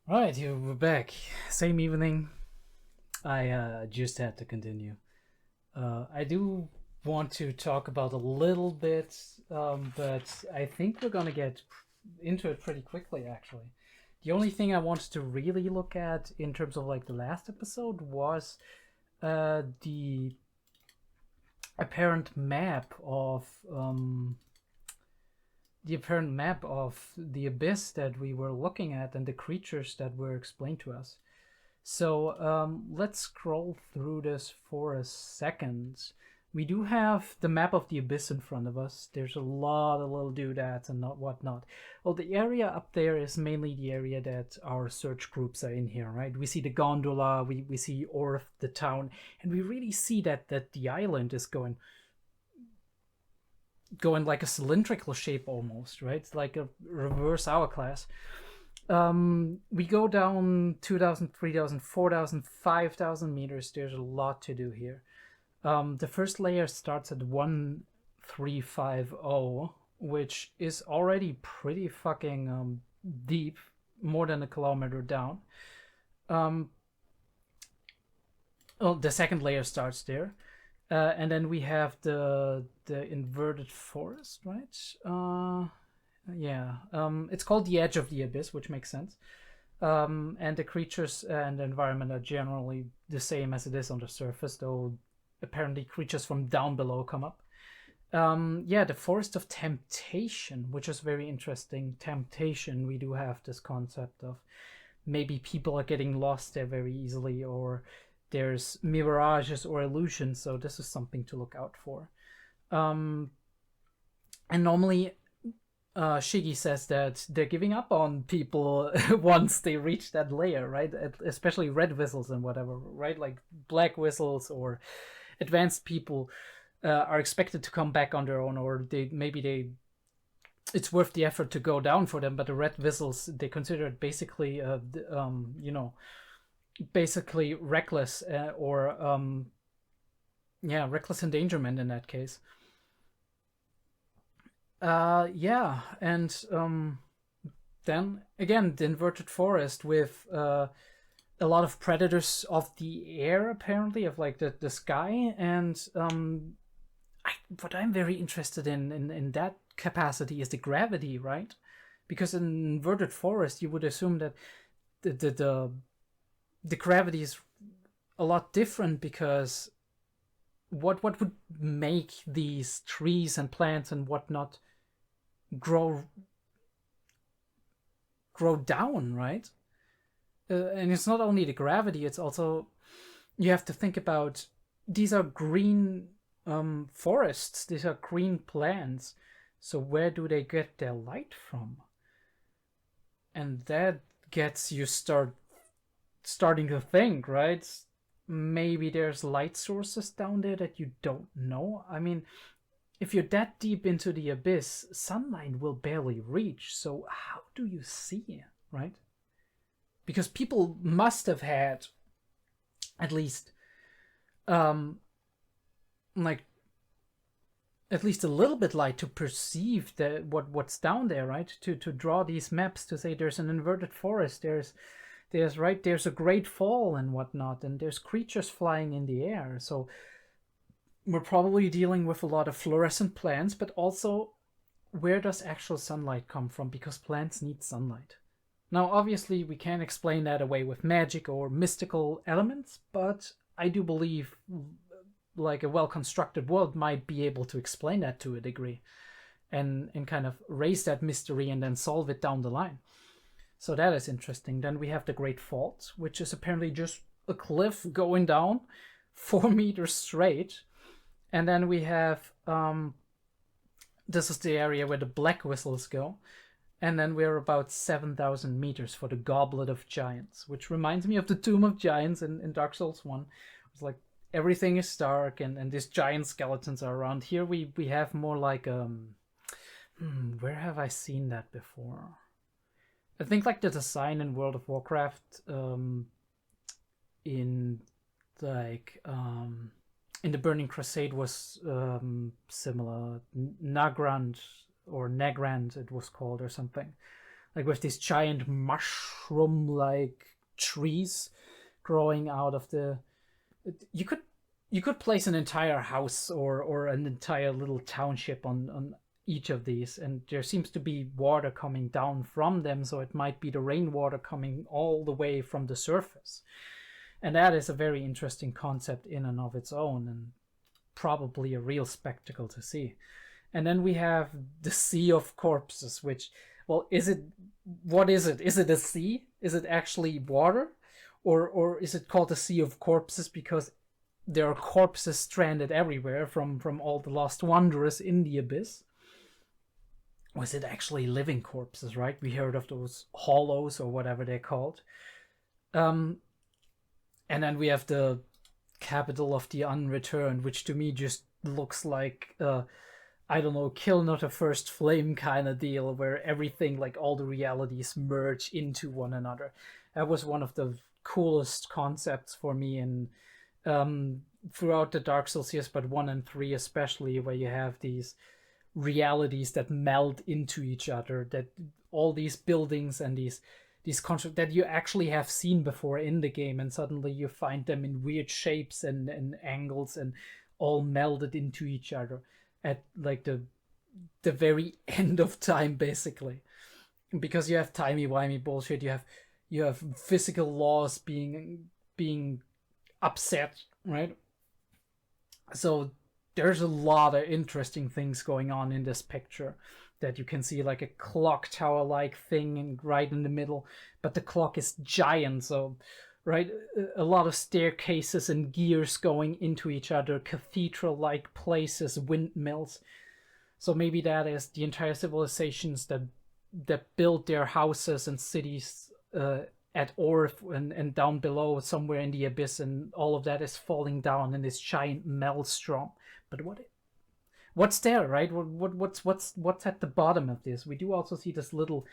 Right, we're back. Same evening. I just had to continue. I do want to talk about a little bit, but I think we're gonna get into it pretty quickly, actually. The only thing I wanted to really look at in terms of like the last episode was the apparent map of the abyss that we were looking at and the creatures that were explained to us. So let's scroll through this for a second. We do have the map of the abyss in front of us. There's a lot of little doodads and whatnot. Well, the area up there is mainly the area that our search groups are in here, right? We see the gondola, we see Orth, the town, and we really see that the island is going like a cylindrical shape almost, right? It's like a reverse hourglass. We go down 2,000, 3,000, 4,000, 5,000 meters. There's a lot to do here. The first layer starts at 1350, which is already pretty fucking deep, more than a kilometer down. The second layer starts there. And then we have the inverted forest, right? It's called the edge of the abyss, which makes sense. And the creatures and the environment are generally the same as it is on the surface, though apparently creatures from down below come up. The forest of temptation, which is very interesting. Temptation, we do have this concept of maybe people are getting lost there very easily, or there's mirages or illusions, so this is something to look out for. And normally Shiggy says that they're giving up on people once they reach that layer, right? Especially red whistles and whatever, right? Like black whistles or advanced people are expected to come back on their own, or it's worth the effort to go down for them. But the red whistles, they consider it basically, basically reckless reckless endangerment in that case. Then again, the inverted forest with a lot of predators of the air, apparently, of like the sky, and what I'm very interested in that capacity is the gravity, right? Because in inverted forest, you would assume that the gravity is a lot different, because what would make these trees and plants and whatnot grow down, right? And it's not only the gravity, it's also, you have to think about, these are green forests, these are green plants, so where do they get their light from? And that gets you starting to think, right? Maybe there's light sources down there that you don't know. I mean, if you're that deep into the abyss, sunlight will barely reach, so how do you see it, right? Because people must have had at least at least a little bit light to perceive what's down there, right? To draw these maps to say there's an inverted forest, there's a great fall and whatnot, and there's creatures flying in the air. So we're probably dealing with a lot of fluorescent plants, but also, where does actual sunlight come from? Because plants need sunlight. Now, obviously, we can't explain that away with magic or mystical elements, but I do believe like a well-constructed world might be able to explain that to a degree, and kind of raise that mystery and then solve it down the line. So that is interesting. Then we have the Great Fault, which is apparently just a cliff going down 4 meters straight. And then we have, this is the area where the black whistles go. And then we're about 7,000 meters for the Goblet of Giants, which reminds me of the Tomb of Giants in Dark Souls 1. It's like everything is dark and these giant skeletons are around. Here we have more like, where have I seen that before? I think like the design in World of Warcraft, in the Burning Crusade was similar. Nagrand, or Nagrand it was called, or something. like with these giant mushroom-like trees growing out of the. You could place an entire house or an entire little township on each of these, and there seems to be water coming down from them, so it might be the rainwater coming all the way from the surface. And that is a very interesting concept in and of its own, and probably a real spectacle to see. And then we have the Sea of Corpses, which, well, what is it? Is it a sea? Is it actually water? Or is it called the Sea of Corpses because there are corpses stranded everywhere from all the lost wanderers in the abyss? Was it actually living corpses, right? We heard of those hollows or whatever they're called. And then we have the Capital of the Unreturned, which to me just looks like, I don't know, Kill Not a First Flame kind of deal, where everything, like all the realities merge into one another. That was one of the coolest concepts for me in throughout the Dark Souls years, but 1 and 3 especially, where you have these realities that meld into each other, that all these buildings and these constructs that you actually have seen before in the game, and suddenly you find them in weird shapes and angles and all melded into each other at like the very end of time, basically. Because you have timey-wimey bullshit, you have physical laws being upset, right? So there's a lot of interesting things going on in this picture, that you can see like a clock tower like thing right in the middle, but the clock is giant, so right, a lot of staircases and gears going into each other, cathedral like places, windmills. So maybe that is the entire civilizations that built their houses and cities at Orth and down below somewhere in the abyss, and all of that is falling down in this giant maelstrom. But what's there, right? What's at the bottom of this? We do also see this little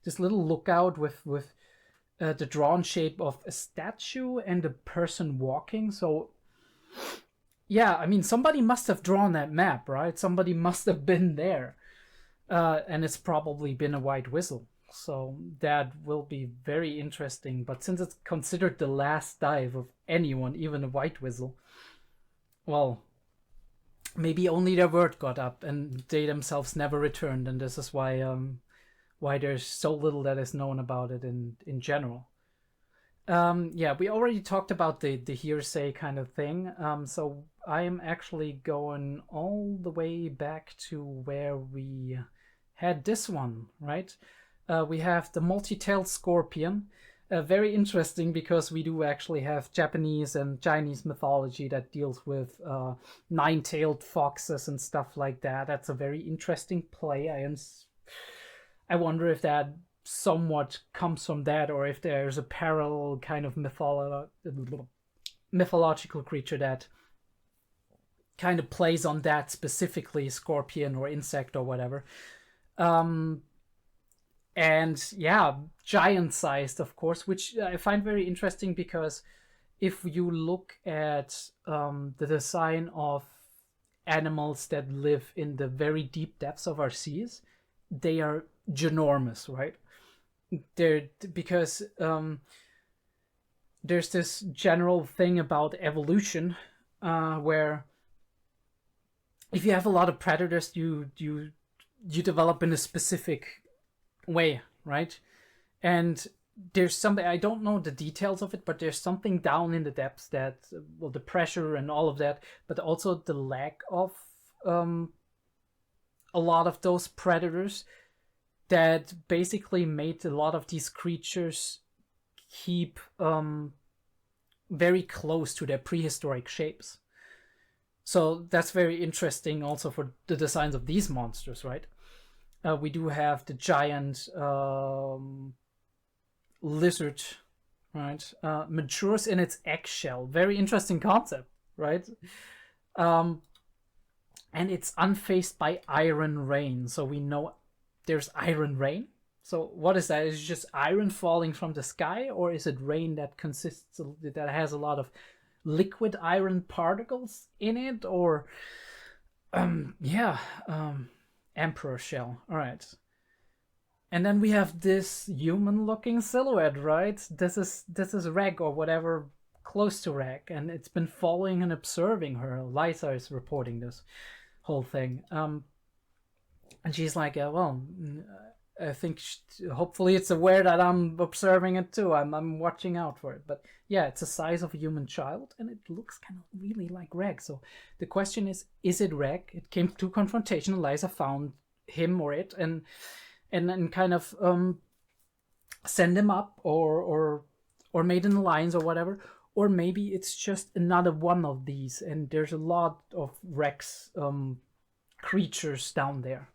lookout with the drawn shape of a statue and a person walking. So yeah, I mean, somebody must have drawn that map, right? Somebody must have been there, and it's probably been a White Whistle. So that will be very interesting. But since it's considered the last dive of anyone, even a White Whistle, well, maybe only their word got up and they themselves never returned, and this is why there's so little that is known about it in general. Yeah, we already talked about the hearsay kind of thing. So I am actually going all the way back to where we had this one, right? We have the multi-tailed scorpion. Very interesting, because we do actually have Japanese and Chinese mythology that deals with 9-tailed foxes and stuff like that. That's a very interesting play. I wonder if that somewhat comes from that, or if there's a parallel kind of mythological creature that kind of plays on that specifically, scorpion or insect or whatever. And yeah, giant-sized, of course, which I find very interesting, because if you look at the design of animals that live in the very deep depths of our seas, they are ginormous, right? Because there's this general thing about evolution, where if you have a lot of predators, you develop in a specific way, right? And there's something, I don't know the details of it, but there's something down in the depths that, well, the pressure and all of that, but also the lack of a lot of those predators, that basically made a lot of these creatures keep very close to their prehistoric shapes. So that's very interesting also for the designs of these monsters, right? We do have the giant lizard, right? Matures in its eggshell. Very interesting concept, right? And it's unfazed by iron rain. So we know there's iron rain. So what is that? Is it just iron falling from the sky, or is it rain that has a lot of liquid iron particles in it? Or Emperor shell. All right. And then we have this human-looking silhouette, right? This is Reg or whatever, close to Reg, and it's been following and observing her. Liza is reporting this whole thing, and she's like, well, I think hopefully it's aware that I'm observing it too. I'm watching out for it. But yeah, it's the size of a human child, and it looks kind of really like Reg. So the question is it Reg? It came to confrontation. Liza found him or it, and then kind of send him up or made an alliance or whatever. Or maybe it's just another one of these, and there's a lot of Rex creatures down there.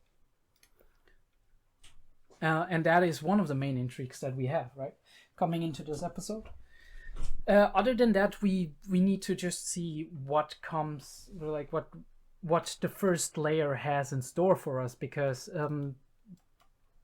And that is one of the main intrigues that we have, right? Coming into this episode. Other than that, we need to just see what comes, like what the first layer has in store for us, because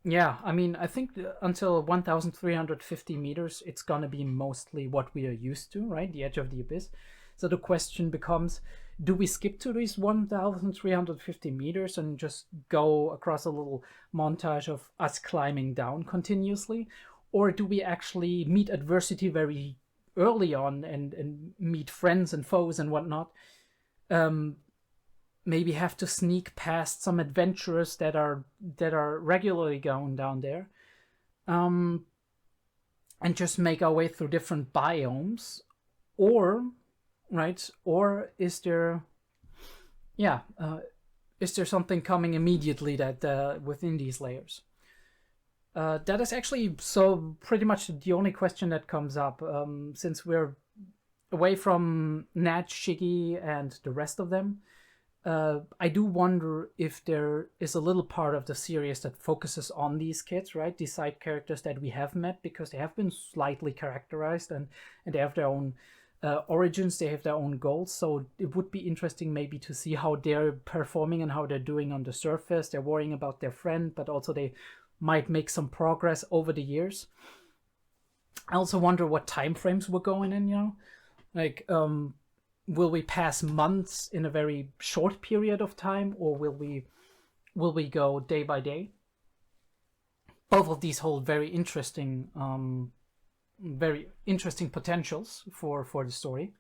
yeah, I mean, I think until 1,350 meters, it's gonna be mostly what we are used to, right? The edge of the abyss. So the question becomes, do we skip to these 1,350 meters and just go across a little montage of us climbing down continuously? Or do we actually meet adversity very early on and meet friends and foes and whatnot? Maybe have to sneak past some adventurers that are regularly going down there, and just make our way through different biomes, or right? Or is there, is there something coming immediately that within these layers? That is actually so pretty much the only question that comes up, since we're away from Nat, Shiggy, and the rest of them. I do wonder if there is a little part of the series that focuses on these kids, right? These side characters that we have met, because they have been slightly characterized and they have their own origins, they have their own goals. So it would be interesting maybe to see how they're performing and how they're doing on the surface. They're worrying about their friend, but also they might make some progress over the years. I also wonder what time frames we're going in, you know? Like, will we pass months in a very short period of time, or will we go day by day? Both of these hold very interesting potentials for the story.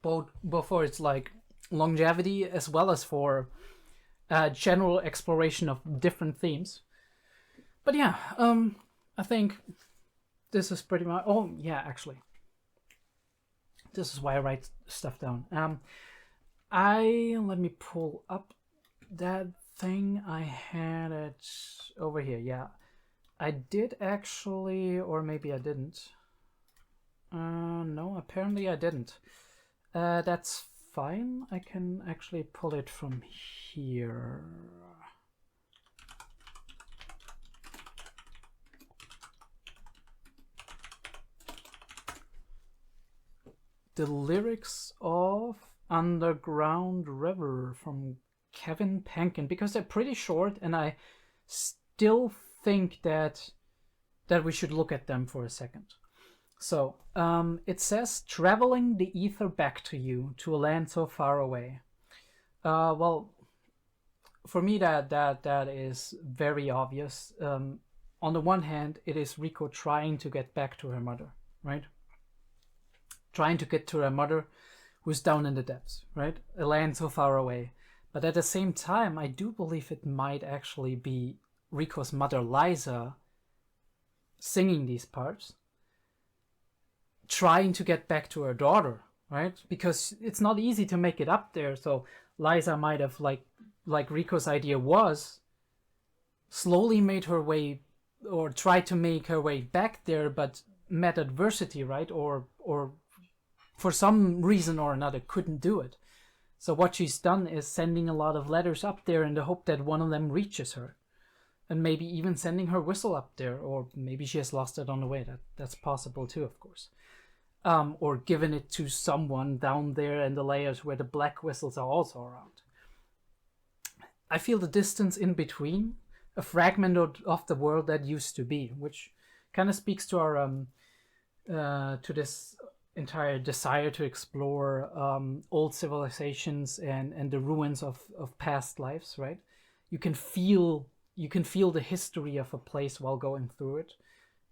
Both for its like longevity as well as for general exploration of different themes. But yeah, I think this is pretty much. Oh yeah, actually. This is why I write stuff down. Let me pull up that thing. I had it over here. Yeah, I did actually, or maybe I didn't. No, apparently I didn't. That's fine. I can actually pull it from here. The lyrics of Underground River from Kevin Penkin, because they're pretty short, and I still think that we should look at them for a second. So it says, traveling the ether back to you, to a land so far away. Well, for me that is very obvious. On the one hand, it is Rico trying to get back to her mother, right? Trying to get to her mother who's down in the depths, right? A land so far away. But at the same time, I do believe it might actually be Rico's mother, Liza, singing these parts, trying to get back to her daughter, right? Because it's not easy to make it up there. So Liza might have, like Rico's idea was, slowly made her way, or tried to make her way back there, but met adversity, right? Or for some reason or another couldn't do it. So what she's done is sending a lot of letters up there in the hope that one of them reaches her. And maybe even sending her whistle up there, or maybe she has lost it on the way. That's possible too, of course. Or given it to someone down there in the layers where the black whistles are also around. I feel the distance in between, a fragment of the world that used to be, which kind of speaks to our to this entire desire to explore old civilizations and the ruins of past lives, right? You can feel you can feel the history of a place while going through it,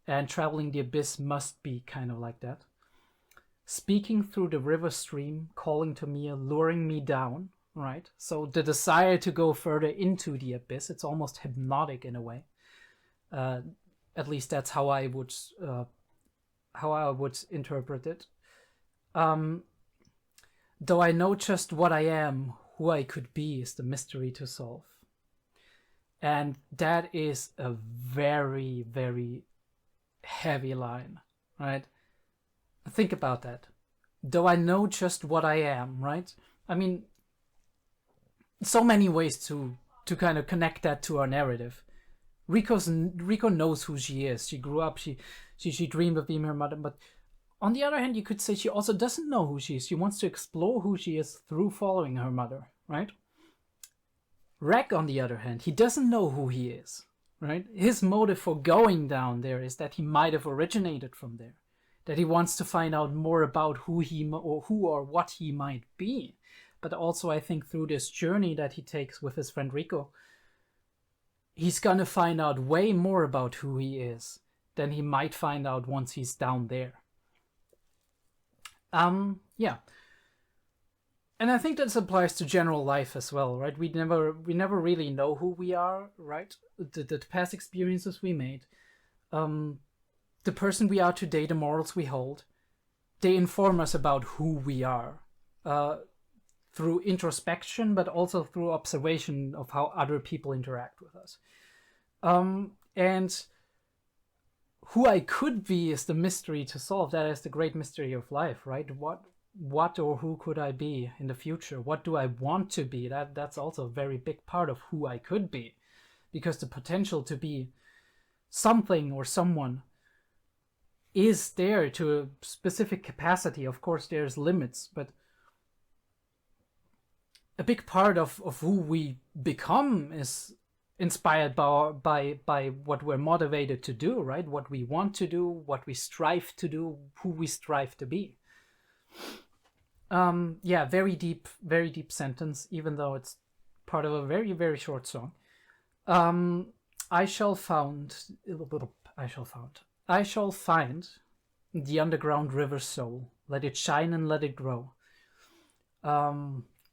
and traveling the abyss must be kind of like that. Speaking through the river stream, calling to me, luring me down, right? So the desire to go further into the abyss, it's almost hypnotic in a way. At least that's how I would interpret it. Though I know just what I am, who I could be is the mystery to solve. And that is a very, very heavy line, right? Think about that. Though I know just what I am, right? I mean, so many ways to kind of connect that to our narrative. Rico knows who she is. She grew up, she dreamed of being her mother, but on the other hand, you could say she also doesn't know who she is. She wants to explore who she is through following her mother, right? Reg, on the other hand, he doesn't know who he is, right? His motive for going down there is that he might have originated from there, that he wants to find out more about who or what he might be. But also, I think through this journey that he takes with his friend Rico, he's gonna find out way more about who he is than he might find out once he's down there. Yeah. And I think that applies to general life as well, right? We never really know who we are, right? The past experiences we made, the person we are today, the morals we hold, they inform us about who we are, through introspection, but also through observation of how other people interact with us. And who I could be is the mystery to solve. That is the great mystery of life, right? What or who could I be in the future? What do I want to be? That's also a very big part of who I could be, because the potential to be something or someone is there to a specific capacity. Of course, there's limits, but a big part of who we become is inspired by what we're motivated to do, right? What we want to do, what we strive to do, who we strive to be. Yeah, very deep sentence, even though it's part of a very, very short song. I shall find the underground river soul. Let it shine and let it grow.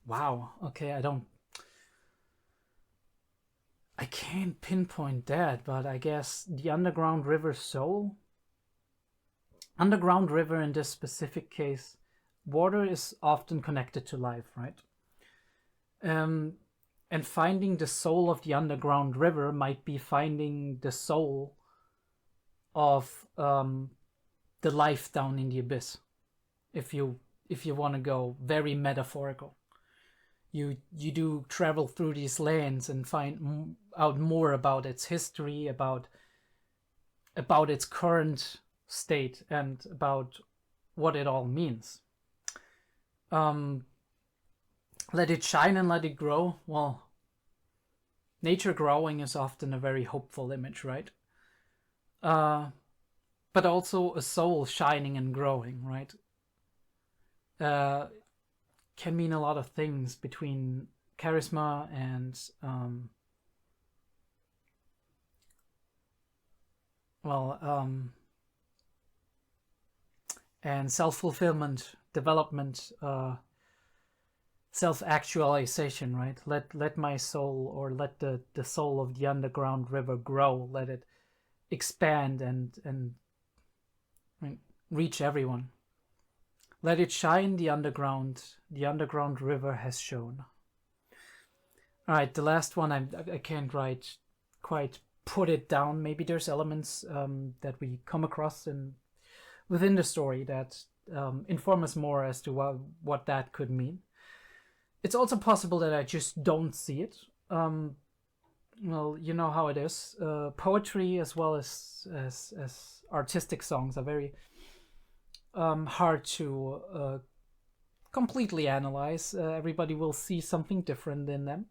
Wow. Okay, I can't pinpoint that, but I guess the underground river soul. Underground river in this specific case, water is often connected to life, right? And finding the soul of the underground river might be finding the soul of the life down in the abyss. If you want to go very metaphorical, you do travel through these lands and find out more about its history, about its current state, and about what it all means. Let it shine and let it grow. Well, nature growing is often a very hopeful image, right? But also a soul shining and growing, right? Can mean a lot of things between charisma and and self-fulfillment, development, self-actualization, right? Let my soul, or let the soul of the underground river grow. Let it expand and reach everyone. Let it shine, the underground river has shone. All right, the last one, I can't quite put it down. Maybe there's elements that we come across within the story that inform us more as to what that could mean. It's also possible that I just don't see it. Well, you know how it is. Poetry as well as artistic songs are very hard to completely analyze. Everybody will see something different in them.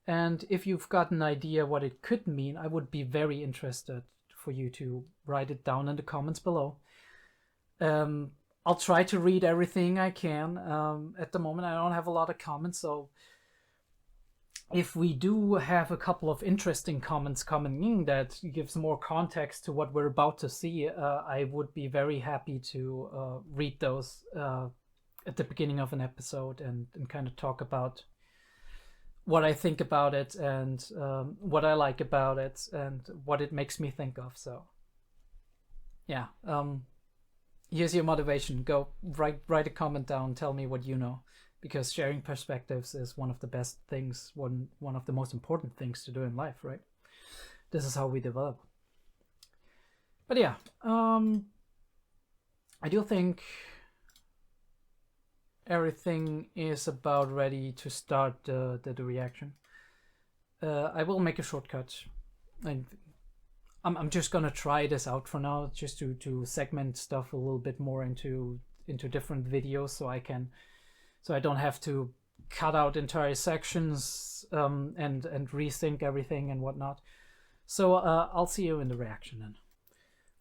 And if you've got an idea what it could mean, I would be very interested for you to write it down in the comments below. I'll try to read everything I can. At the moment, I don't have a lot of comments, so if we do have a couple of interesting comments coming in that gives more context to what we're about to see, I would be very happy to read those at the beginning of an episode and kind of talk about what I think about it and what I like about it and what it makes me think of. So yeah, here's your motivation. Go write a comment down, tell me what you know, because sharing perspectives is one of the best things, one of the most important things to do in life, right? This is how we develop. But yeah, I do think everything is about ready to start the reaction. I will make a shortcut. I'm just gonna try this out for now, just to segment stuff a little bit more into different videos, so I don't have to cut out entire sections and rethink everything and whatnot. So I'll see you in the reaction then.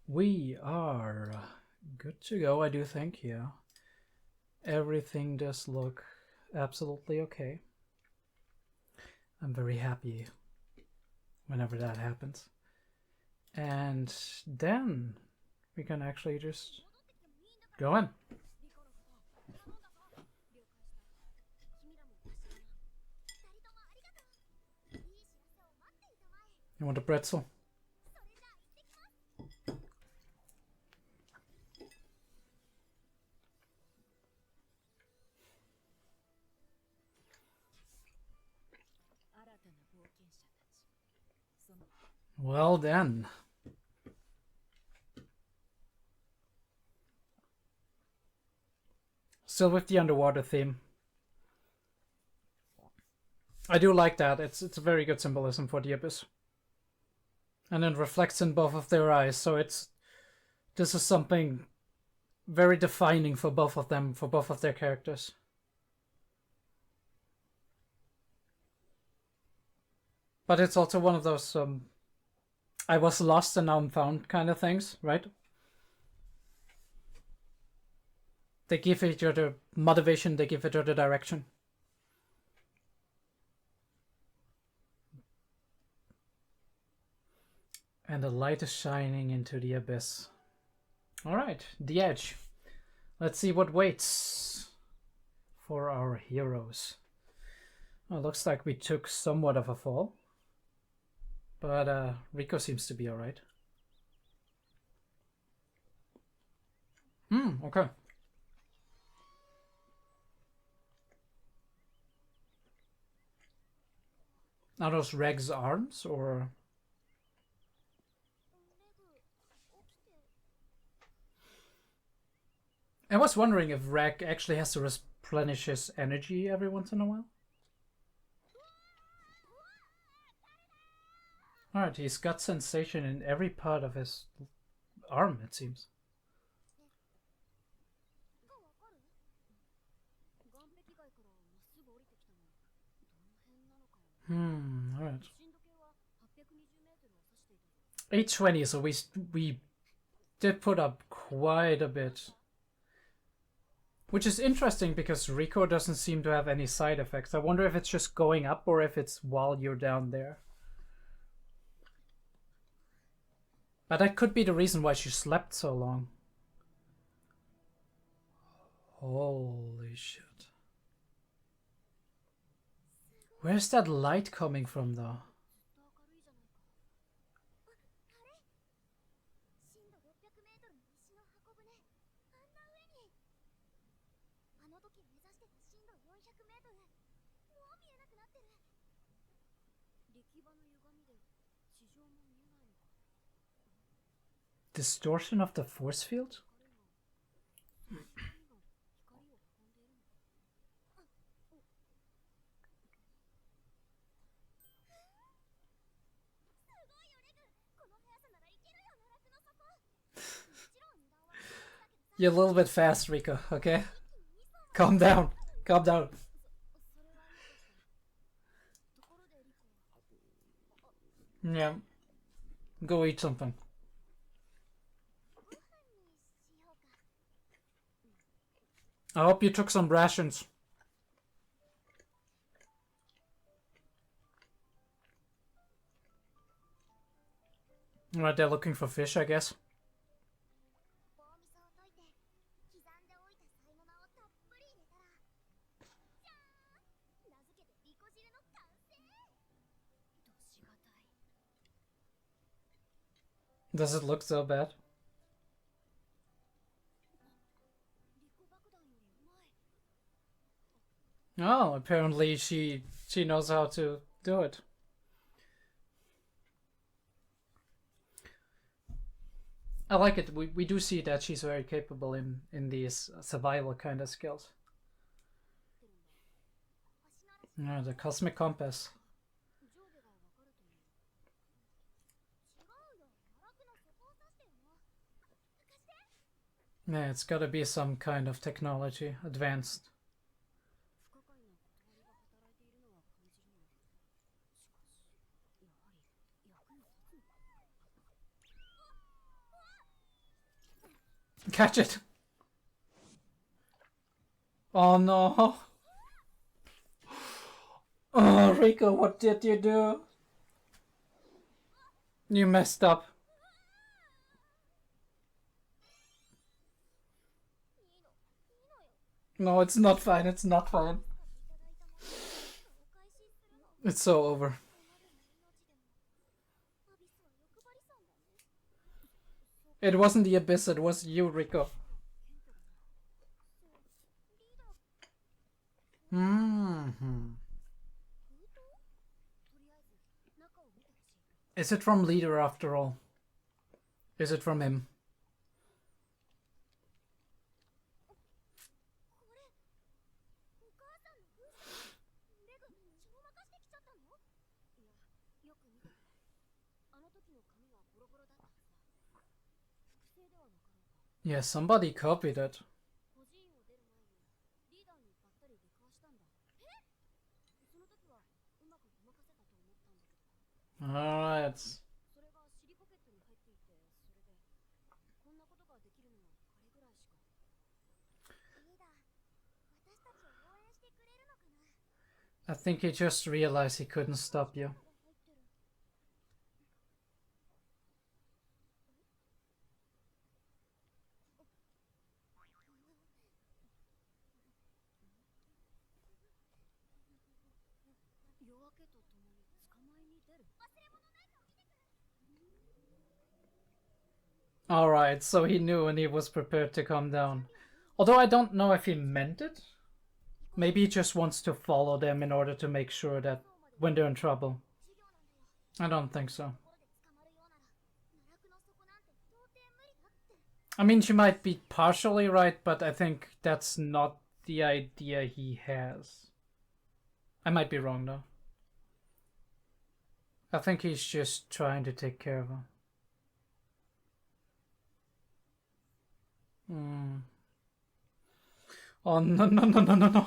We are good to go, I do think. Yeah. Everything does look absolutely okay. I'm very happy whenever that happens. And then we can actually just go in. You want a pretzel? Well then. Still with the underwater theme. I do like that. It's a very good symbolism for the abyss. And it reflects in both of their eyes, so this is something very defining for both of them, for both of their characters. But it's also one of those I was lost and now I'm found kind of things, right? They give each other motivation, they give each other direction. And the light is shining into the abyss. Alright, the edge. Let's see what waits for our heroes. Well, looks like we took somewhat of a fall. But Rico seems to be alright. Okay. Are those Regs' arms, or...? I was wondering if Reg actually has to replenish his energy every once in a while. Alright, he's got sensation in every part of his arm, it seems. Alright. 820, so we did put up quite a bit. Which is interesting because Rico doesn't seem to have any side effects. I wonder if it's just going up or if it's while you're down there. But that could be the reason why she slept so long. Holy shit. Where's that light coming from, though? Distortion of the force field? You're a little bit fast, Rico, okay? Calm down. Calm down. Yeah. Go eat something. I hope you took some rations. Right, they're looking for fish, I guess. Does it look so bad? Oh, apparently she knows how to do it. I like it. We do see that she's very capable in these survival kind of skills. Yeah, the cosmic compass. Yeah, it's gotta be some kind of technology, advanced. Catch it! Oh no! Oh, Rico, what did you do? You messed up. No, it's not fine, it's not fine. It's so over. It wasn't the abyss, it was you, Rico. Is it from Leader after all? Is it from him? Yeah, somebody copied it. Alright. I think he just realized he couldn't stop you. Alright, so he knew and he was prepared to come down. Although I don't know if he meant it. Maybe he just wants to follow them in order to make sure that when they're in trouble. I don't think so. I mean, she might be partially right, but I think that's not the idea he has. I might be wrong though. I think he's just trying to take care of her. Oh, no, no, no, no, no, no.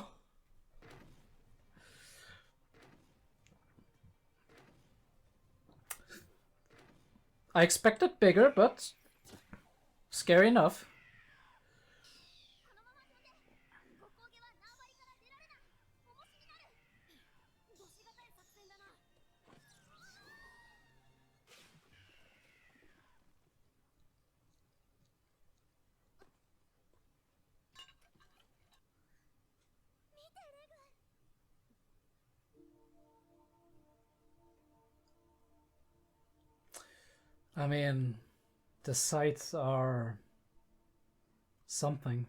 I expected bigger, but scary enough. I mean, the sights are something.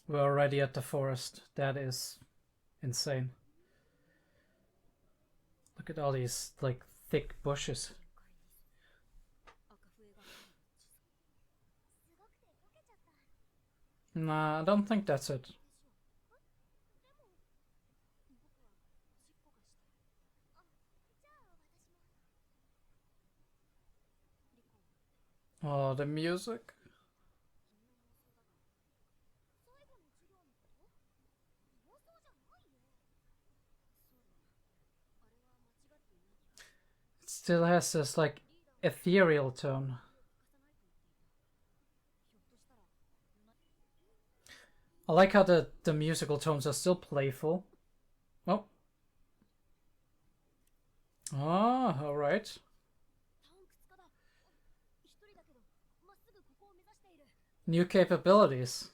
We're already at the forest. That is insane. Look at all these, like, thick bushes. Nah, I don't think that's it. Oh, the music. It still has this, like, ethereal tone. I like how the musical tones are still playful. Oh. Ah, alright. New capabilities.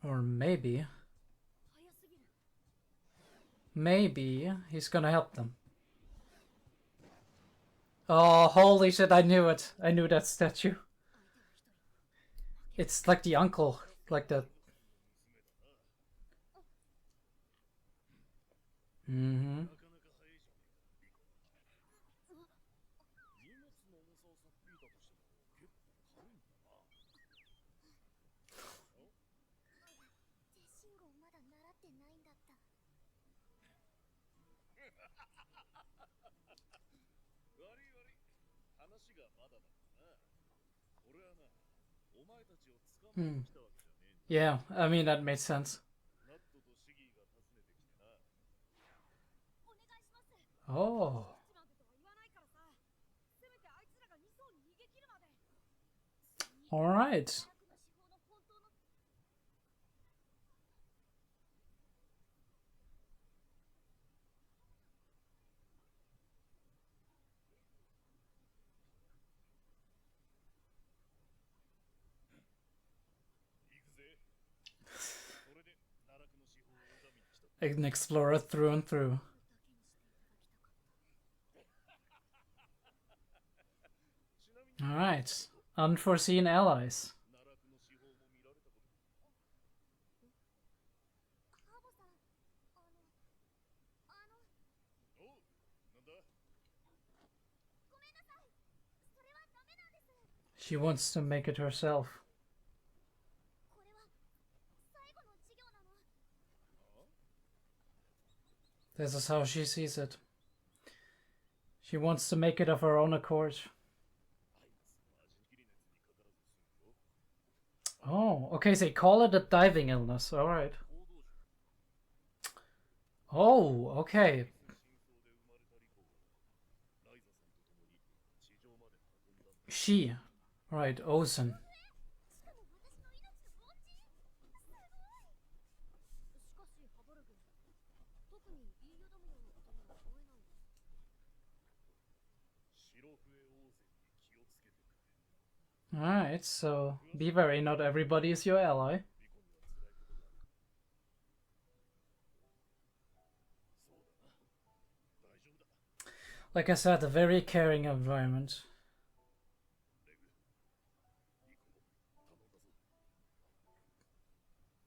Or maybe he's gonna help them. Oh, holy shit, I knew it. I knew that statue. It's like the uncle, like the... Mm-hmm. Yeah, I mean, that made sense. Oh. All right. An explorer through and through. Alright. Unforeseen allies. She wants to make it herself. This is how she sees it. She wants to make it of her own accord. Oh, okay, so they call it a diving illness. Alright. Oh, okay. She. Right, Ozen. Alright, so be wary, not everybody is your ally. Like I said, a very caring environment.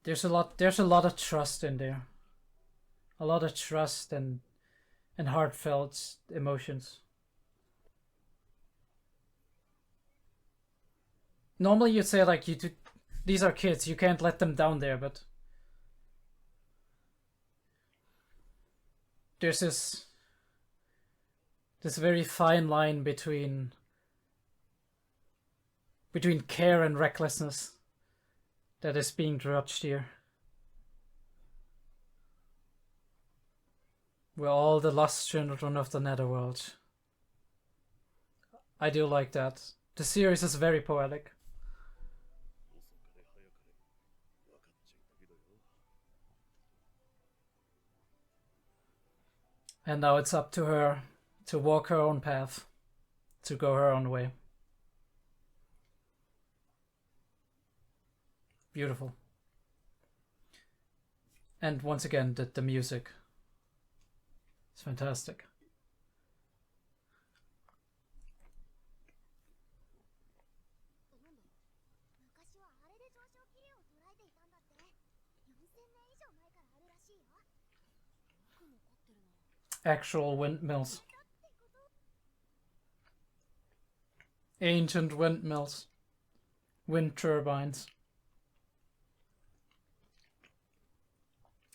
There's a lot of trust in there. A lot of trust and heartfelt emotions. Normally you'd say like these are kids, you can't let them down there, but there's this very fine line between care and recklessness that is being drudged here. We're all the lost children of the netherworld. I do like that. The series is very poetic. And now it's up to her to walk her own path, to go her own way. Beautiful. And once again, the music. It's fantastic. Actual windmills. Ancient windmills. Wind turbines.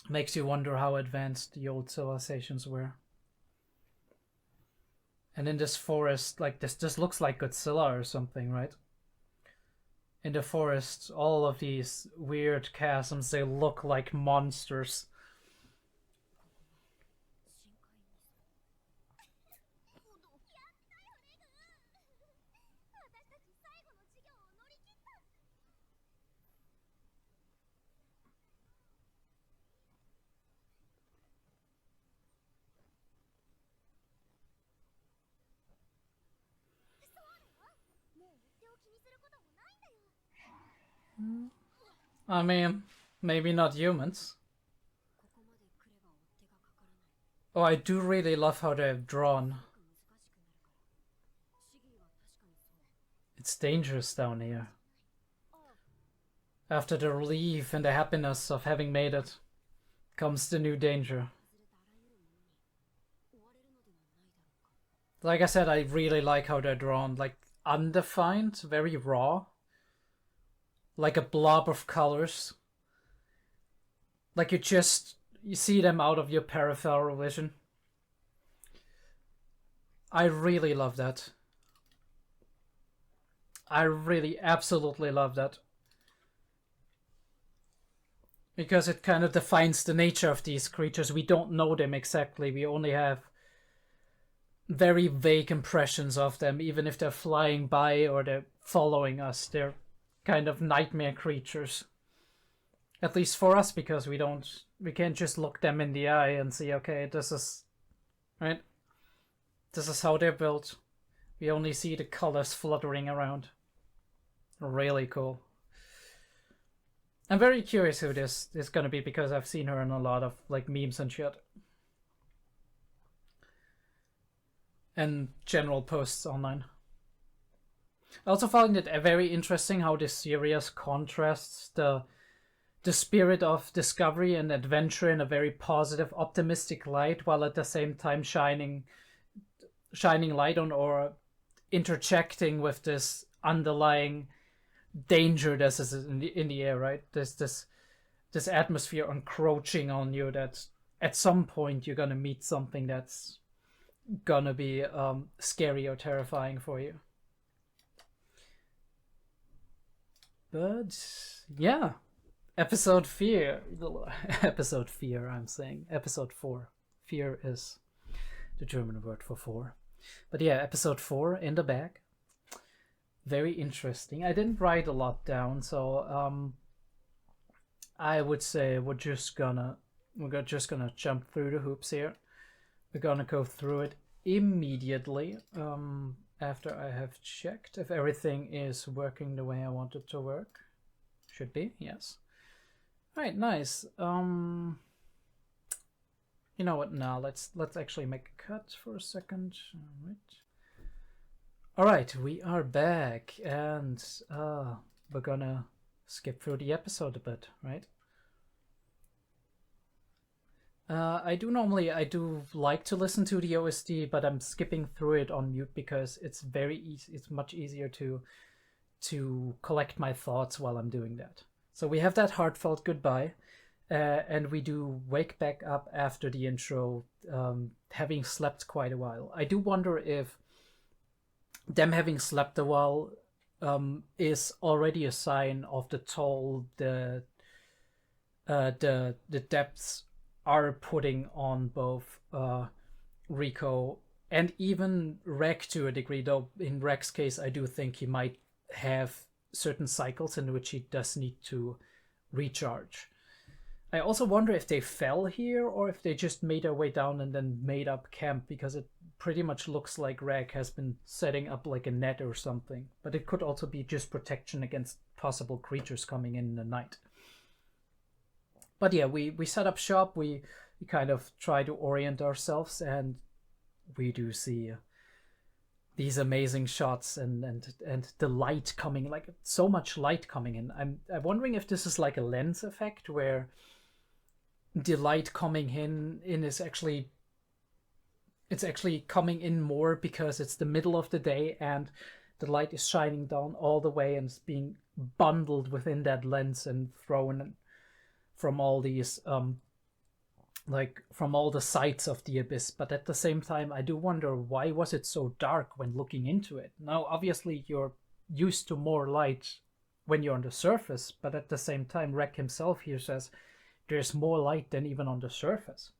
Makes you wonder how advanced the old civilizations were. And in this forest, like this looks like Godzilla or something, right? In the forest, all of these weird chasms, they look like monsters. I mean, maybe not humans. Oh, I do really love how they're drawn. It's dangerous down here. After the relief and the happiness of having made it comes the new danger. Like I said, I really like how they're drawn. Like, undefined, very raw. Like a blob of colors. Like you see them out of your peripheral vision. I really love that. I really absolutely love that. Because it kind of defines the nature of these creatures. We don't know them exactly. We only have very vague impressions of them, even if they're flying by or they're following us. They're kind of nightmare creatures. At least for us, because we can't just look them in the eye and see, okay, this is, right? This is how they're built. We only see the colors fluttering around. Really cool. I'm very curious who this is gonna be, because I've seen her in a lot of like memes and shit. And general posts online. I also found it very interesting how this series contrasts the spirit of discovery and adventure in a very positive, optimistic light, while at the same time shining light on or interjecting with this underlying danger that is in the air, right? There's this atmosphere encroaching on you that at some point you're gonna meet something that's gonna be scary or terrifying for you. But yeah, episode 4. I'm saying episode 4. Fear is the German word for 4. But yeah, episode 4 in the bag. Very interesting. I didn't write a lot down, so I would say we're just gonna jump through the hoops here. We're gonna go through it immediately after I have checked if everything is working the way I want it to work. Should be, yes. All right, nice. You know what? Now let's actually make a cut for a second. All right. All right, we are back, and we're gonna skip through the episode a bit, right? I do like to listen to the OST, but I'm skipping through it on mute because it's very easy. It's much easier to collect my thoughts while I'm doing that. So we have that heartfelt goodbye, and we do wake back up after the intro, having slept quite a while. I do wonder if them having slept a while is already a sign of the toll the depths are putting on both Rico and even Reg to a degree, though in Reg's case I do think he might have certain cycles in which he does need to recharge. I also wonder if they fell here or if they just made their way down and then made up camp, because it pretty much looks like Reg has been setting up like a net or something, but it could also be just protection against possible creatures coming in the night. But yeah, we set up shop, we kind of try to orient ourselves, and we do see these amazing shots and the light coming, like so much light coming in. I'm wondering if this is like a lens effect where the light coming in is actually coming in more because it's the middle of the day and the light is shining down all the way and it's being bundled within that lens and thrown from all these from all the sides of the abyss. But at the same time, I do wonder, why was it so dark when looking into it? Now obviously you're used to more light when you're on the surface, but at the same time Reg himself here says there's more light than even on the surface.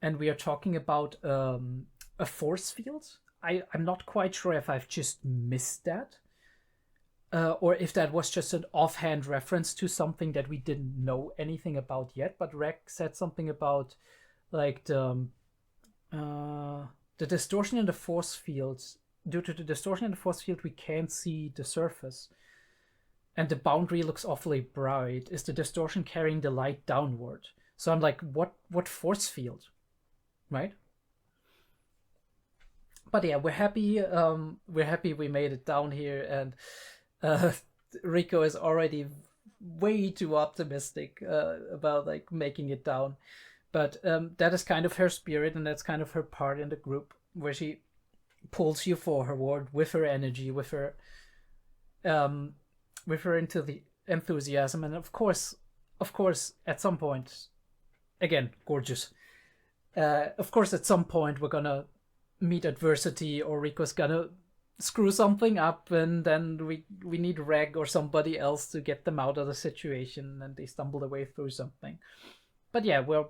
And we are talking about a force field. I'm not quite sure if I've just missed that, or if that was just an offhand reference to something that we didn't know anything about yet. But Reg said something about like the distortion in the force fields. Due to the distortion in the force field, we can't see the surface. and the boundary looks awfully bright. Is the distortion carrying the light downward? So I'm like, what force field, right? But yeah, we're happy. We're happy we made it down here, and Rico is already way too optimistic about like making it down. But that is kind of her spirit, and that's kind of her part in the group, where she pulls you forward with her energy, with her into the enthusiasm, and of course, at some point, again, gorgeous. Of course, at some point, we're gonna meet adversity, or Rico's gonna screw something up, and then we need Reg or somebody else to get them out of the situation, and they stumble their way through something. But yeah, we're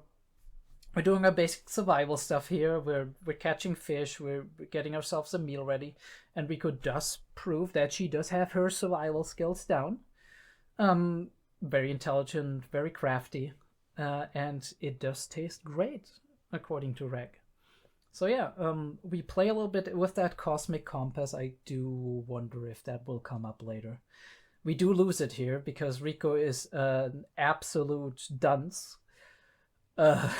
doing our basic survival stuff here. We're catching fish. We're getting ourselves a meal ready, and Rico does prove that she does have her survival skills down. Very intelligent, very crafty, and it does taste great, according to Reg. So yeah, we play a little bit with that cosmic compass. I do wonder if that will come up later. We do lose it here because Rico is an absolute dunce. I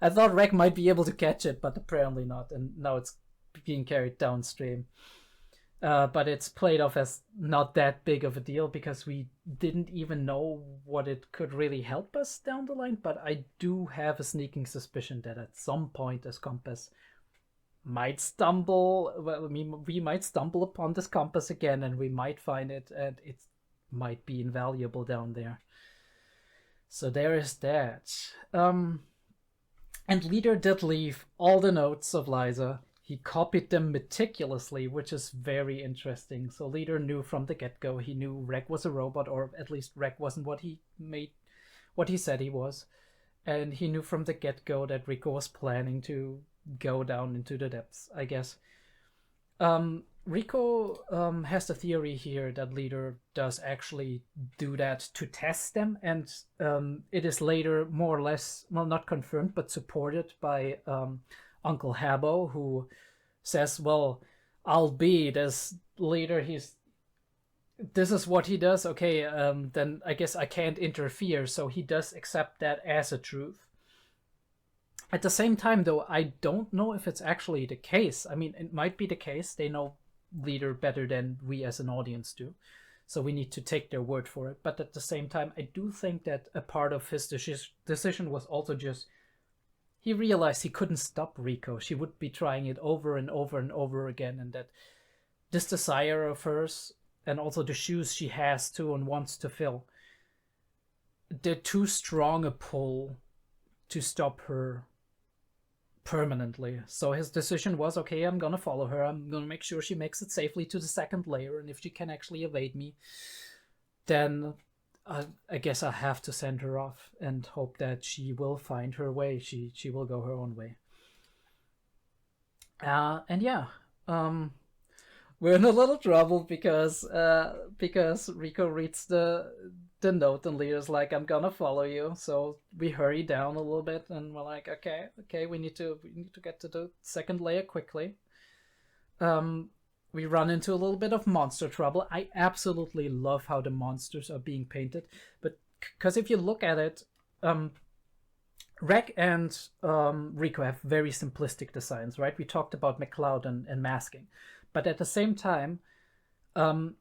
thought Reg might be able to catch it, but apparently not, and now it's being carried downstream. But it's played off as not that big of a deal because we didn't even know what it could really help us down the line. But I do have a sneaking suspicion that at some point this compass might stumble. Well, I mean, we might stumble upon this compass again, and we might find it, and it might be invaluable down there. So there is that. And Leader did leave all the notes of Liza. He copied them meticulously, which is very interesting. So Leader knew from the get-go. He knew Reg was a robot, or at least Reg wasn't what he said he was. And he knew from the get-go that Rico was planning to go down into the depths, I guess. Rico has the theory here that Leader does actually do that to test them, and it is later more or less, well, not confirmed, but supported by Uncle Habo, who says, well, albeit as Leader, this is what he does, okay, then I guess I can't interfere, so he does accept that as a truth. At the same time, though, I don't know if it's actually the case. I mean, it might be the case. They know Leader better than we as an audience do, so we need to take their word for it. But at the same time, I do think that a part of his decision was also just he realized he couldn't stop Rico. She would be trying it over and over and over again, and that this desire of hers, and also the shoes she has to and wants to fill, they're too strong a pull to stop her permanently. So his decision was, okay, I'm gonna follow her. I'm gonna make sure she makes it safely to the second layer, and if she can actually evade me, then I guess I have to send her off and hope that she will find her way. She will go her own way. And yeah, we're in a little trouble because Rico reads the note, and Leader's like, I'm gonna follow you. So we hurry down a little bit, and we're like, okay, we need to get to the second layer quickly. We run into a little bit of monster trouble. I absolutely love how the monsters are being painted, but because if you look at it, Reg and Rico have very simplistic designs, right? We talked about McCloud and masking, but at the same time, the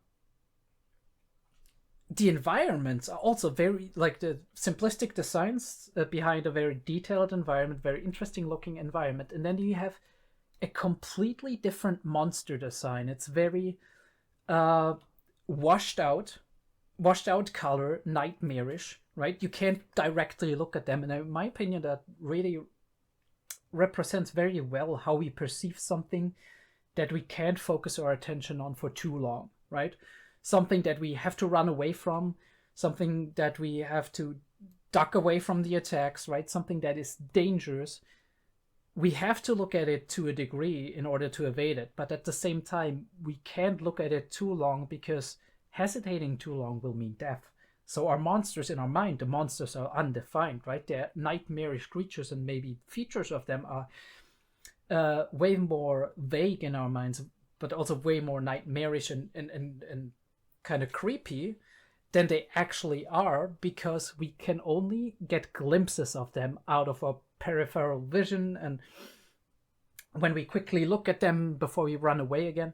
environments are also very, like, the simplistic designs behind a very detailed environment, very interesting looking environment, and then you have a completely different monster design. It's very washed out color, nightmarish, right? You can't directly look at them, and in my opinion, that really represents very well how we perceive something that we can't focus our attention on for too long, right? Something that we have to run away from, something that we have to duck away from the attacks, right? Something that is dangerous. We have to look at it to a degree in order to evade it, but at the same time, we can't look at it too long because hesitating too long will mean death. So our monsters in our mind, the monsters are undefined, right? They're nightmarish creatures, and maybe features of them are way more vague in our minds, but also way more nightmarish and kind of creepy than they actually are, because we can only get glimpses of them out of our peripheral vision and when we quickly look at them before we run away again.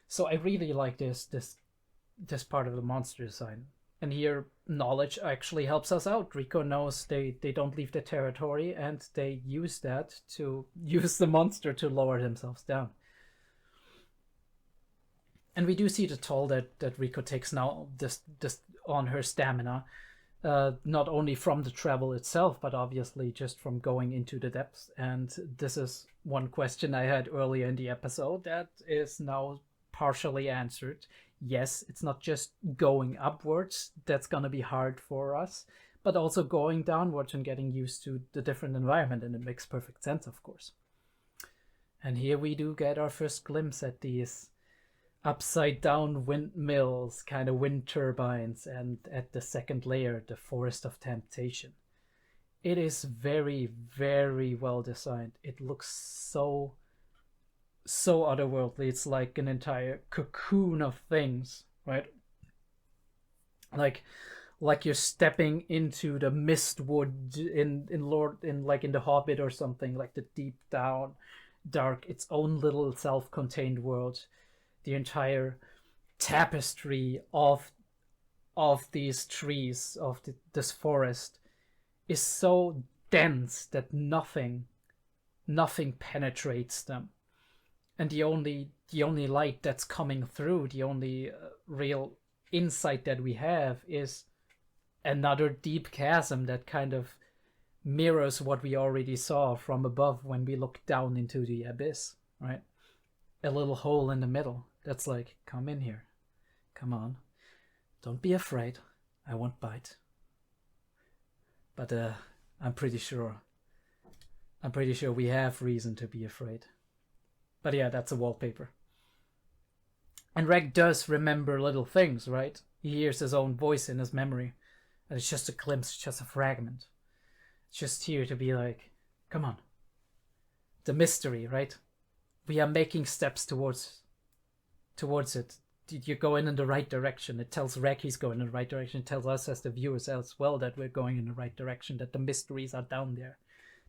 So I really like this part of the monster design. And here, knowledge actually helps us out. Rico knows they don't leave the territory, and they use that to use the monster to lower themselves down. And we do see the toll that Rico takes now this on her stamina, not only from the travel itself, but obviously just from going into the depths. And this is one question I had earlier in the episode that is now partially answered. Yes, it's not just going upwards that's going to be hard for us, but also going downwards and getting used to the different environment, and it makes perfect sense, of course. And here we do get our first glimpse at these upside down windmills, kind of wind turbines, and at the second layer, the Forest of Temptation. It is very, very well designed. It looks so otherworldly. It's like an entire cocoon of things, right? Like you're stepping into the Mistwood in The Hobbit or something, like the deep down, dark, its own little self-contained world. The entire tapestry of these trees, of this forest, is so dense that nothing penetrates them. And the only light that's coming through, the only real insight that we have is another deep chasm that kind of mirrors what we already saw from above when we looked down into the abyss, right? A little hole in the middle that's like, come in here. Come on. Don't be afraid. I won't bite. But I'm pretty sure we have reason to be afraid. But yeah, that's a wallpaper. And Reg does remember little things, right? He hears his own voice in his memory. And it's just a glimpse, just a fragment. It's just here to be like, come on. The mystery, right? We are making steps towards it. You're going in the right direction. It tells Reg he's going in the right direction. It tells us as the viewers as well that we're going in the right direction, that the mysteries are down there,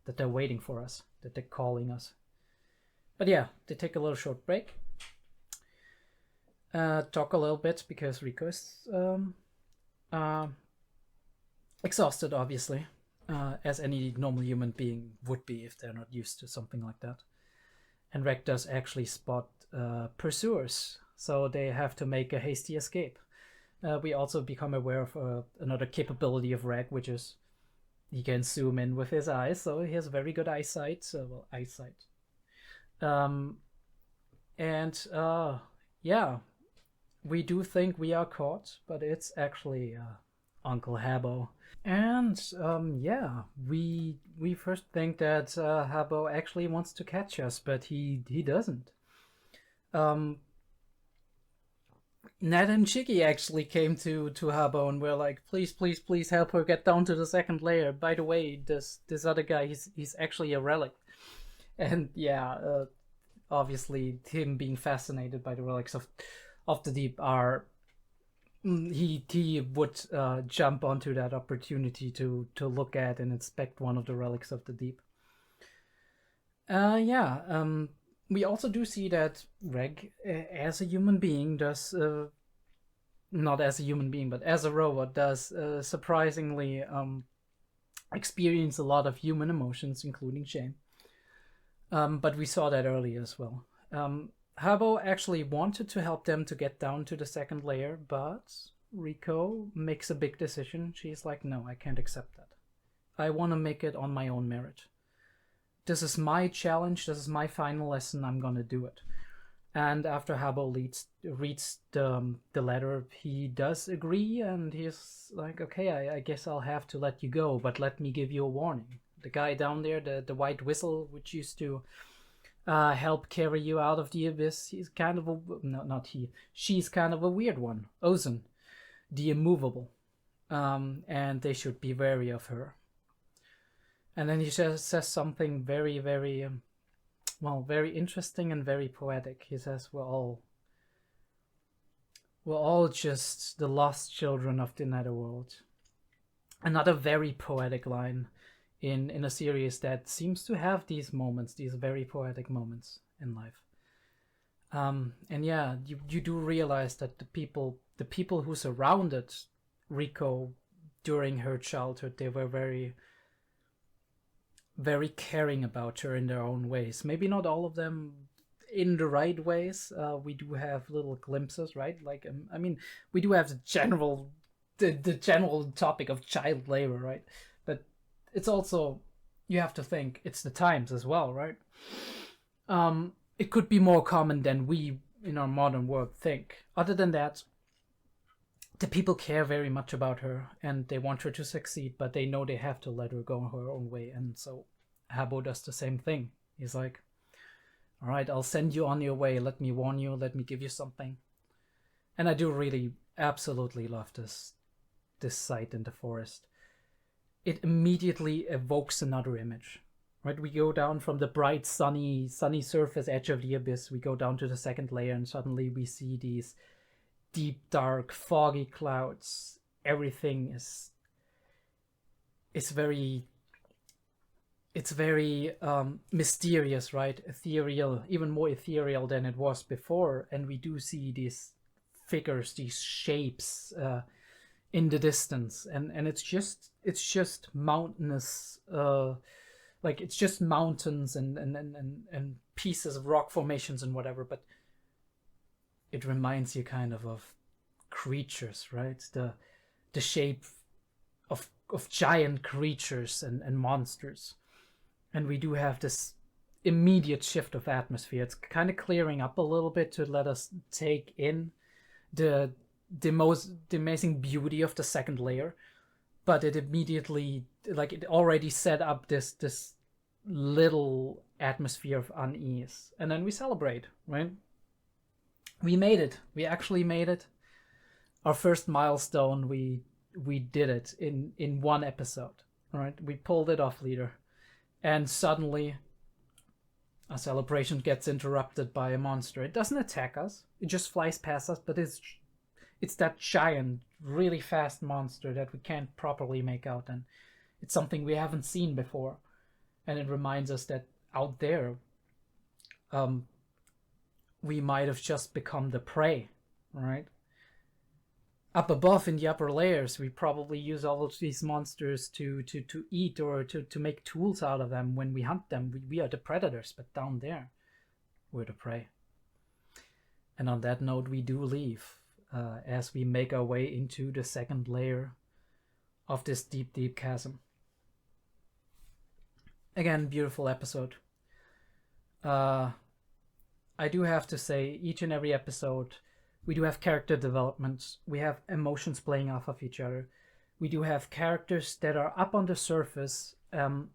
that they're waiting for us, that they're calling us. But yeah, they take a little short break. Talk a little bit because Rico is exhausted, obviously, as any normal human being would be if they're not used to something like that. And Reg does actually spot pursuers, so they have to make a hasty escape. We also become aware of another capability of Reg, which is he can zoom in with his eyes, so he has very good eyesight. Yeah, we do think we are caught, but it's actually Uncle Habo. And yeah, we first think that Habo actually wants to catch us, but he doesn't. Ned and Chiggy actually came to Habo and were like, please help her get down to the second layer. By the way, this other guy, he's actually a relic. And yeah, obviously him being fascinated by the relics of the deep are he would jump onto that opportunity to look at and inspect one of the relics of the deep. We also do see that Reg, as a human being, does not as a human being, but as a robot, does surprisingly experience a lot of human emotions, including shame. But we saw that earlier as well. Habo actually wanted to help them to get down to the second layer, but Rico makes a big decision. She's like, no, I can't accept that. I want to make it on my own merit. This is my challenge. This is my final lesson. I'm going to do it. And after Habo reads the letter, he does agree, and he's like, okay, I guess I'll have to let you go, but let me give you a warning. The guy down there, the white whistle, which used to help carry you out of the abyss, he's kind of she's kind of a weird one. Ozan, the immovable. And they should be wary of her. And then he says something very, very, very interesting and very poetic. He says, well, We're all just the lost children of the netherworld. Another very poetic line in a series that seems to have these moments, these very poetic moments in life. And yeah, you do realize that the people who surrounded Rico during her childhood, they were very, very caring about her in their own ways. Maybe not all of them in the right ways. We do have little glimpses, right? Like, I mean, we do have the general topic of child labor, right? But it's also, you have to think, it's the times as well, right? It could be more common than we in our modern world think. Other than that, the people care very much about her and they want her to succeed, but they know they have to let her go her own way. And so Habo does the same thing. He's like, all right, I'll send you on your way. Let me warn you. Let me give you something. And I do really absolutely love this sight in the forest. It immediately evokes another image. Right, we go down from the bright, sunny surface edge of the abyss. We go down to the second layer, and suddenly we see these deep, dark, foggy clouds. Everything is very mysterious, right? Ethereal, even more ethereal than it was before. And we do see these figures, these shapes in the distance, and it's just mountainous. Like, it's just mountains and pieces of rock formations and whatever, but it reminds you kind of creatures, right? The shape of giant creatures and monsters. And we do have this immediate shift of atmosphere. It's kind of clearing up a little bit to let us take in the amazing beauty of the second layer. But it immediately, like, it already set up this little atmosphere of unease. And then we celebrate, right? We made it. We actually made it. Our first milestone, we did it in one episode, right? We pulled it off, leader. And suddenly, our celebration gets interrupted by a monster. It doesn't attack us. It just flies past us, but it's that giant, really fast monster that we can't properly make out, and it's something we haven't seen before. And it reminds us that out there, we might have just become the prey, right? Up above in the upper layers, we probably use all of these monsters to eat or to make tools out of them when we hunt them. We are the predators, but down there, we're the prey. And on that note, we do leave. As we make our way into the second layer of this deep, deep chasm. Again, beautiful episode. I do have to say, each and every episode, we do have character development. We have emotions playing off of each other. We do have characters that are up on the surface and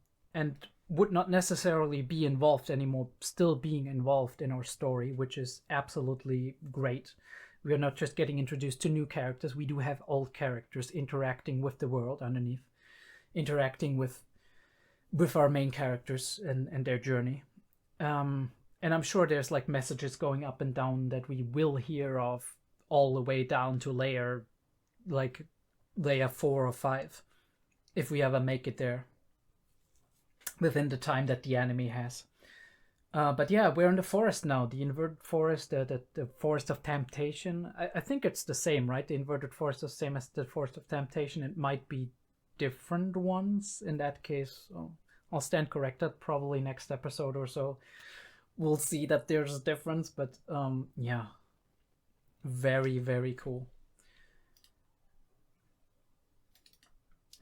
would not necessarily be involved anymore, still being involved in our story, which is absolutely great. We are not just getting introduced to new characters. We do have old characters interacting with the world underneath, interacting with our main characters and their journey. And I'm sure there's like messages going up and down that we will hear of all the way down to layer 4 or 5, if we ever make it there within the time that the anime has. But yeah, we're in the forest now, the inverted forest, the forest of temptation. I think it's the same, right? The inverted forest is the same as the forest of temptation. It might be different ones in that case. I'll stand corrected probably next episode or so. We'll see that there's a difference, but yeah, very, very cool.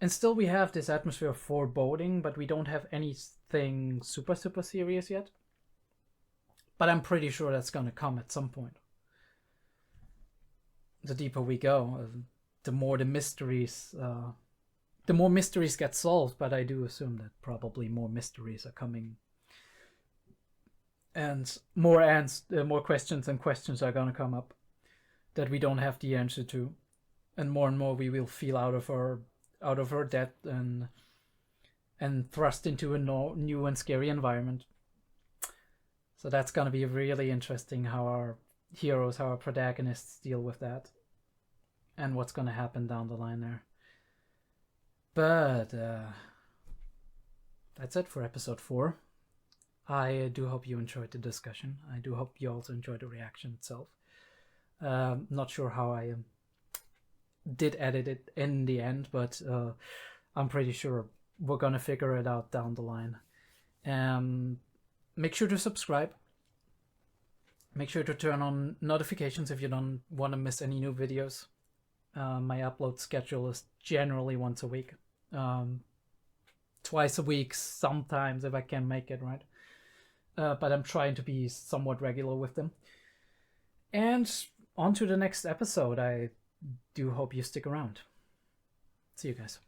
And still we have this atmosphere of foreboding, but we don't have anything super, super serious yet. But I'm pretty sure that's going to come at some point. The deeper we go, the more the mysteries get solved, but I do assume that probably more mysteries are coming. And more questions and questions are going to come up that we don't have the answer to. And more we will feel out of our depth and thrust into a new and scary environment. So that's going to be really interesting how heroes, how our protagonists deal with that, and what's going to happen down the line there. But that's it for episode 4. I do hope you enjoyed the discussion. I do hope you also enjoyed the reaction itself. Not sure how I did edit it in the end, but I'm pretty sure we're gonna figure it out down the line. Make sure to subscribe. Make sure to turn on notifications if you don't want to miss any new videos. My upload schedule is generally once a week. Twice a week sometimes if I can make it, right? But I'm trying to be somewhat regular with them. And on to the next episode. I do hope you stick around. See you guys.